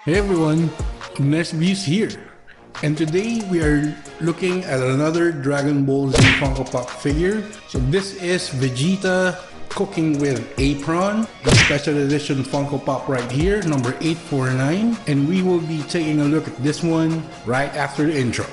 Hey everyone, NERF Views here, and today we are looking at another Dragon Ball Z Funko Pop figure. So this is Vegeta cooking with Apron, a special edition Funko Pop right here, number 849, and we will be taking a look at this one right after the intro.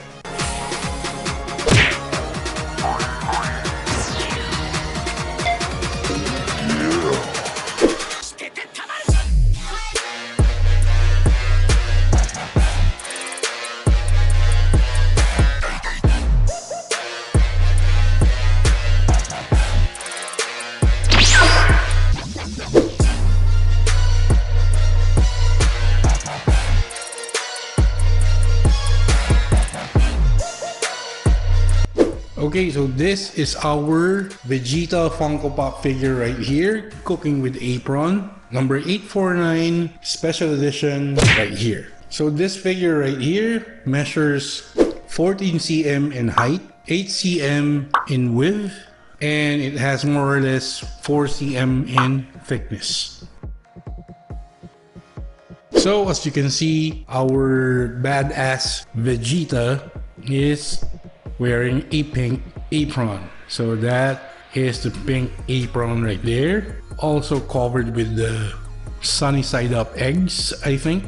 Okay, so this is our Vegeta Funko Pop figure right here, cooking with Apron, number 849, special edition right here. So this figure right here measures 14 cm in height, 8 cm in width, and it has more or less 4 cm in thickness. So as you can see, our badass Vegeta is wearing a pink apron. So that is the pink apron right there. Also covered with the sunny side up eggs, I think.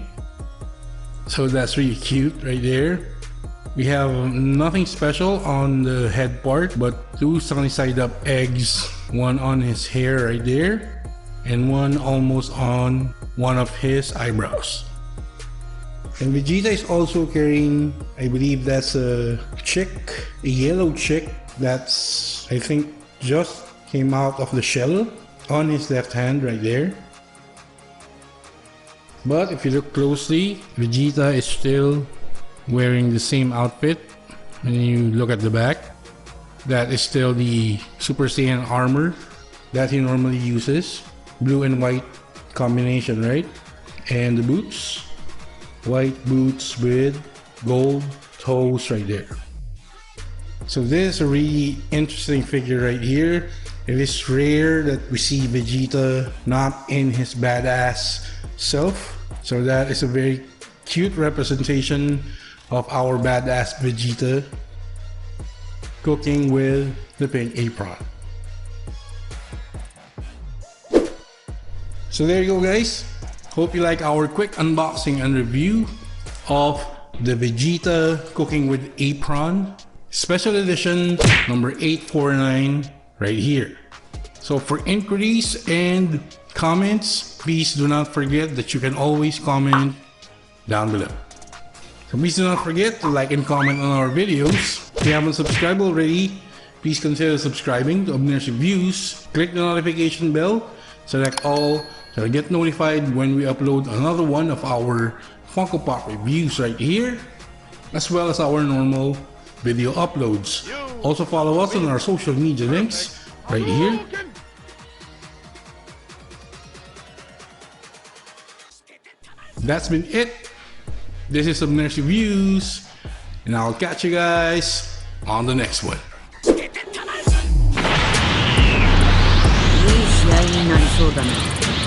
So that's really cute right there. We have nothing special on the head part, but two sunny side up eggs, one on his hair right there, and one almost on one of his eyebrows. And Vegeta is also carrying, I believe that's a chick, a yellow chick that's, I think, just came out of the shell on his left hand right there. But if you look closely, Vegeta is still wearing the same outfit. When you look at the back, that is still the Super Saiyan armor that he normally uses. Blue and white combination, right? And the boots. White boots with gold toes right there. So this is a really interesting figure right here. It is rare that we see Vegeta not in his badass self. So that is a very cute representation of our badass Vegeta cooking with the pink apron. So there you go, guys. Hope you like our quick unboxing and review of the Vegeta cooking with Apron special edition number 849 right here. So for inquiries and comments, please do not forget that you can always comment down below. So please do not forget to like and comment on our videos. If you haven't subscribed already, please consider subscribing to Abners Reviews. Click the notification bell, select all, so get notified when we upload another one of our Funko Pop reviews right here, as well as our normal video uploads. Also follow us on our social media links right here. That's been it. This is Abners Reviews, and I'll catch you guys on the next one. Iい試合になりそうだな。